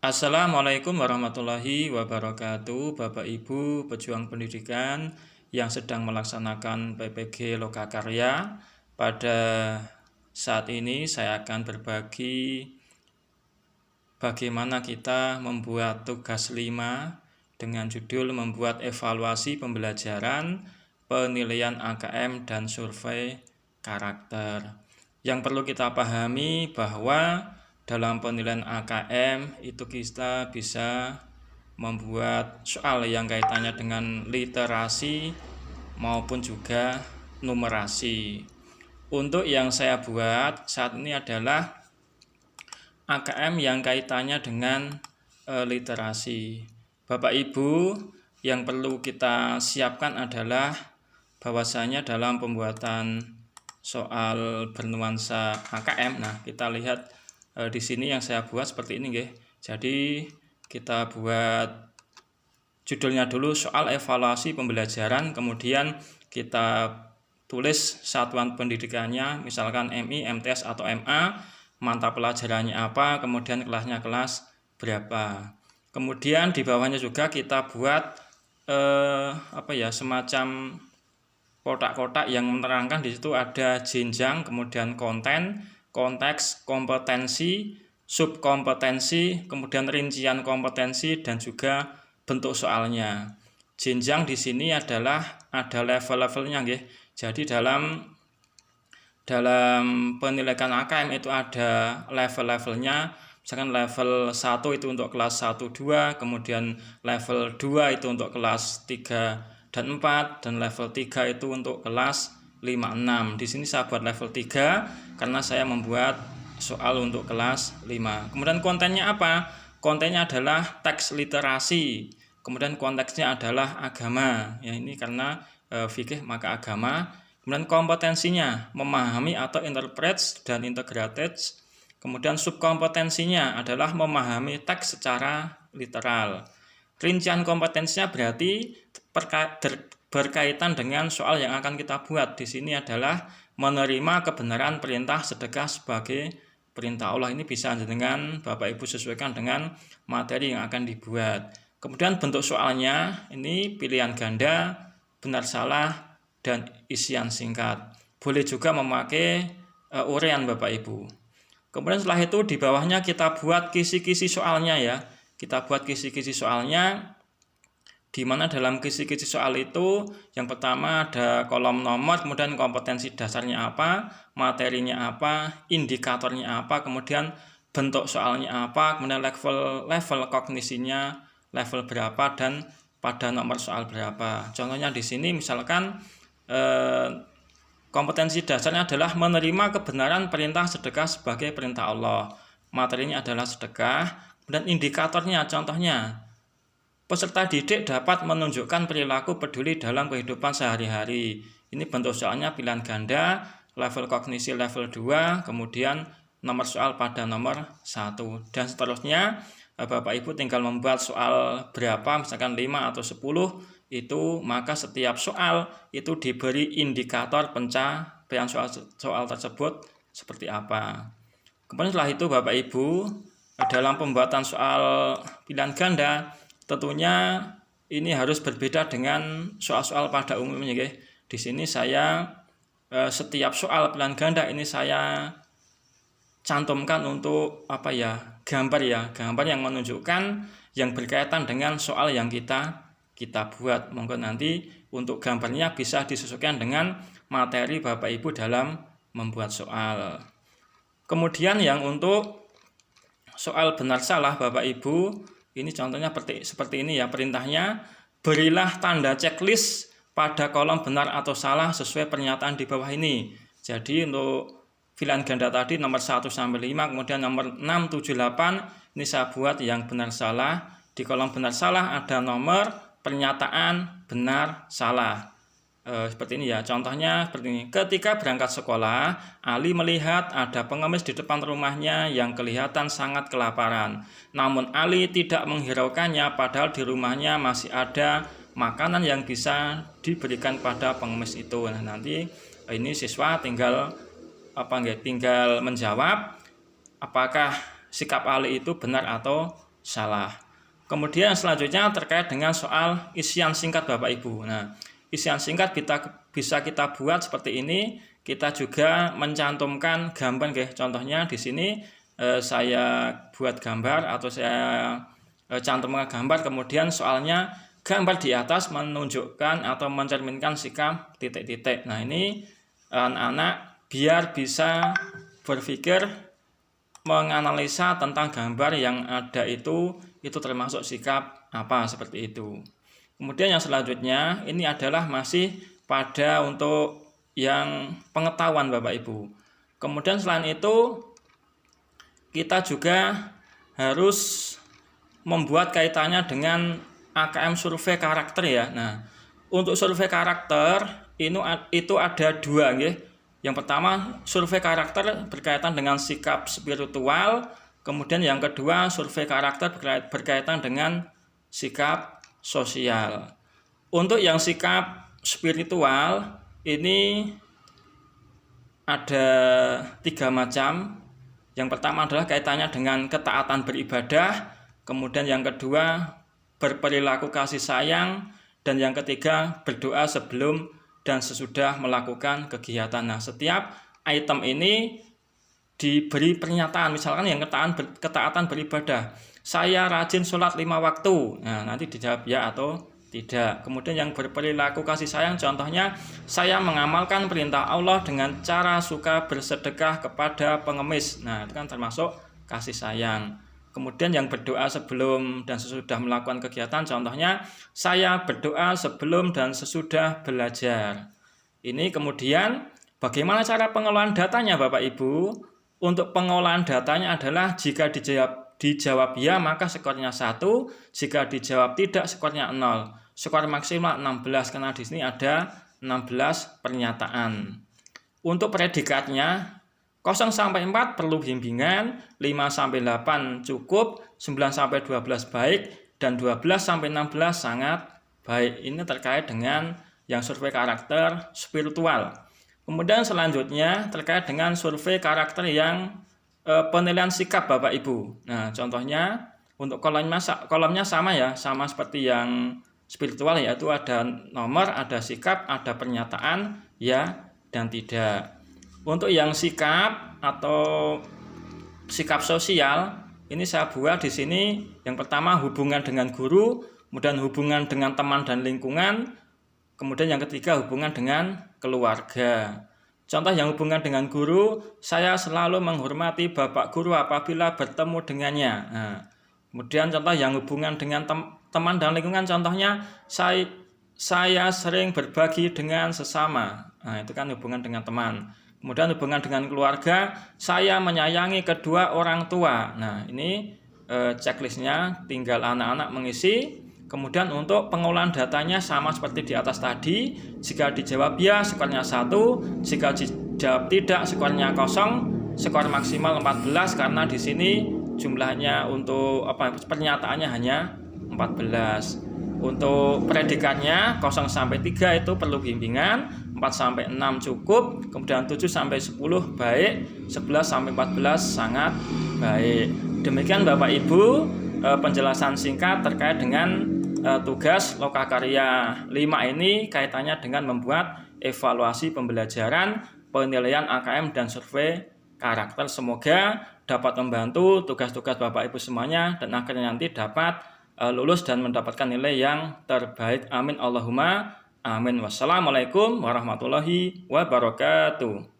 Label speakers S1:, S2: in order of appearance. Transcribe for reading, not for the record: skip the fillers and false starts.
S1: Assalamualaikum warahmatullahi wabarakatuh, Bapak Ibu pejuang pendidikan yang sedang melaksanakan PPG Lokakarya. Pada saat ini saya akan berbagi bagaimana kita membuat tugas 5 dengan judul membuat evaluasi pembelajaran, penilaian AKM dan survei karakter. Yang perlu kita pahami bahwa dalam penilaian AKM itu kita bisa membuat soal yang kaitannya dengan literasi maupun juga numerasi. Untuk yang saya buat saat ini adalah AKM yang kaitannya dengan literasi. Bapak Ibu, yang perlu kita siapkan adalah bahwasanya dalam pembuatan soal bernuansa AKM, nah kita lihat di sini yang saya buat seperti ini, nggih. Jadi kita buat judulnya dulu soal evaluasi pembelajaran, kemudian kita tulis satuan pendidikannya, misalkan MI, MTS atau MA, mata pelajarannya apa, kemudian kelasnya kelas berapa. Kemudian di bawahnya juga kita buat semacam kotak-kotak yang menerangkan di situ ada jenjang, kemudian konten, konteks, kompetensi, subkompetensi, kemudian rincian kompetensi dan juga bentuk soalnya. Jenjang di sini adalah ada level-levelnya, nggih. Jadi dalam penilaian AKM itu ada level-levelnya. Misalkan level 1 itu untuk kelas 1 2, kemudian level 2 itu untuk kelas 3 dan 4, dan level 3 itu untuk kelas 5 6. Di sini saya buat level 3 karena saya membuat soal untuk kelas 5. Kemudian kontennya apa? Kontennya adalah teks literasi. Kemudian konteksnya adalah agama. Ya, ini karena fikih maka agama. Kemudian kompetensinya memahami atau interpret dan integrated. Kemudian subkompetensinya adalah memahami teks secara literal. Rincian kompetensinya berarti berkaitan dengan soal yang akan kita buat. Di sini adalah menerima kebenaran perintah sedekah sebagai perintah Allah. Ini bisa dengan Bapak Ibu sesuaikan dengan materi yang akan dibuat. Kemudian bentuk soalnya ini pilihan ganda, benar salah, dan isian singkat. Boleh juga memakai uraian Bapak Ibu. Kemudian setelah itu di bawahnya kita buat kisi-kisi soalnya ya. Kita buat kisi-kisi soalnya, di mana dalam kisi-kisi soal itu yang pertama ada kolom nomor, kemudian kompetensi dasarnya apa, materinya apa, indikatornya apa, kemudian bentuk soalnya apa, kemudian level kognisinya level berapa dan pada nomor soal berapa. Contohnya di sini misalkan kompetensi dasarnya adalah menerima kebenaran perintah sedekah sebagai perintah Allah. Materinya adalah sedekah. Dan indikatornya contohnya, peserta didik dapat menunjukkan perilaku peduli dalam kehidupan sehari-hari. Ini bentuk soalnya pilihan ganda, level kognisi level 2, kemudian nomor soal pada nomor 1. Dan seterusnya, Bapak Ibu tinggal membuat soal berapa, misalkan 5 atau 10, itu maka setiap soal itu diberi indikator pencapaian soal tersebut seperti apa. Kemudian setelah itu Bapak Ibu dalam pembuatan soal pilihan ganda tentunya ini harus berbeda dengan soal-soal pada umumnya, guys. Di sini saya setiap soal pilihan ganda ini saya cantumkan untuk gambar yang menunjukkan yang berkaitan dengan soal yang kita buat. Monggo nanti untuk gambarnya bisa disesuaikan dengan materi Bapak Ibu dalam membuat soal. Kemudian yang untuk soal benar salah Bapak Ibu, ini contohnya seperti ini ya perintahnya, berilah tanda checklist pada kolom benar atau salah sesuai pernyataan di bawah ini. Jadi untuk pilihan ganda tadi nomor 1 sampai 5, kemudian nomor 6, 7, 8 ini saya buat yang benar salah. Di kolom benar salah ada nomor pernyataan benar salah. Seperti ini ya, contohnya seperti ini. Ketika berangkat sekolah, Ali melihat ada pengemis di depan rumahnya yang kelihatan sangat kelaparan. Namun Ali tidak menghiraukannya padahal di rumahnya masih ada makanan yang bisa diberikan pada pengemis itu. Nah, nanti ini siswa tinggal menjawab apakah sikap Ali itu benar atau salah. Kemudian selanjutnya terkait dengan soal isian singkat Bapak Ibu. Nah, isian singkat bisa kita buat seperti ini. Kita juga mencantumkan gambar, guys. Contohnya di sini saya buat gambar atau saya cantumkan gambar, kemudian soalnya gambar di atas menunjukkan atau mencerminkan sikap titik-titik. Nah, ini anak-anak biar bisa berpikir menganalisa tentang gambar yang ada itu termasuk sikap apa, seperti itu. Kemudian yang selanjutnya ini adalah masih pada untuk yang pengetahuan Bapak Ibu. Kemudian selain itu kita juga harus membuat kaitannya dengan AKM survei karakter ya. Nah, untuk survei karakter itu ada dua, ya. Yang pertama, survei karakter berkaitan dengan sikap spiritual. Kemudian yang kedua, survei karakter berkaitan dengan sikap sosial. Untuk yang sikap spiritual ini ada 3 macam. Yang pertama adalah kaitannya dengan ketaatan beribadah. Kemudian yang kedua, berperilaku kasih sayang. Dan yang ketiga, berdoa sebelum dan sesudah melakukan kegiatan. Nah, setiap item ini diberi pernyataan. Misalkan yang ketaatan beribadah, saya rajin sholat 5 waktu. Nah, nanti dijawab ya atau tidak. Kemudian yang berperilaku kasih sayang, contohnya saya mengamalkan perintah Allah dengan cara suka bersedekah kepada pengemis. Nah, itu kan termasuk kasih sayang. Kemudian yang berdoa sebelum dan sesudah melakukan kegiatan, contohnya saya berdoa sebelum dan sesudah belajar. Ini kemudian bagaimana cara pengelolaan datanya Bapak Ibu? Untuk pengelolaan datanya adalah jika dijawab ya maka skornya 1, jika dijawab tidak skornya 0. Skor maksimal 16 karena di sini ada 16 pernyataan. Untuk predikatnya 0-4 perlu bimbingan, 5-8 cukup, 9-12 baik, dan 12-16 sangat baik. Ini terkait dengan yang survei karakter spiritual. Kemudian selanjutnya terkait dengan survei karakter yang penilaian sikap Bapak Ibu. Nah, contohnya untuk kolomnya sama ya, sama seperti yang spiritual, yaitu ada nomor, ada sikap, ada pernyataan ya dan tidak. Untuk yang sikap atau sikap sosial ini saya buat di sini. Yang pertama hubungan dengan guru, kemudian hubungan dengan teman dan lingkungan, kemudian yang ketiga hubungan dengan keluarga. Contoh yang hubungan dengan guru, saya selalu menghormati bapak guru apabila bertemu dengannya. Nah, kemudian contoh yang hubungan dengan teman dan lingkungan, contohnya saya sering berbagi dengan sesama. Nah, itu kan hubungan dengan teman. Kemudian hubungan dengan keluarga, saya menyayangi kedua orang tua. Nah, ini checklistnya, tinggal anak-anak mengisi. Kemudian untuk pengolahan datanya sama seperti di atas tadi. Jika dijawab ya, skornya 1. Jika dijawab tidak, skornya 0. Skor maksimal 14 karena di sini jumlahnya untuk pernyataannya hanya 14. Untuk predikatnya 0-3 itu perlu bimbingan, 4-6 cukup, kemudian 7-10 baik, 11-14 sangat baik. Demikian Bapak Ibu penjelasan singkat terkait dengan tugas lokakarya 5 ini kaitannya dengan membuat evaluasi pembelajaran, penilaian AKM dan survei karakter. Semoga dapat membantu tugas-tugas Bapak Ibu semuanya dan akhirnya nanti dapat lulus dan mendapatkan nilai yang terbaik. Amin Allahumma amin. Wassalamualaikum warahmatullahi wabarakatuh.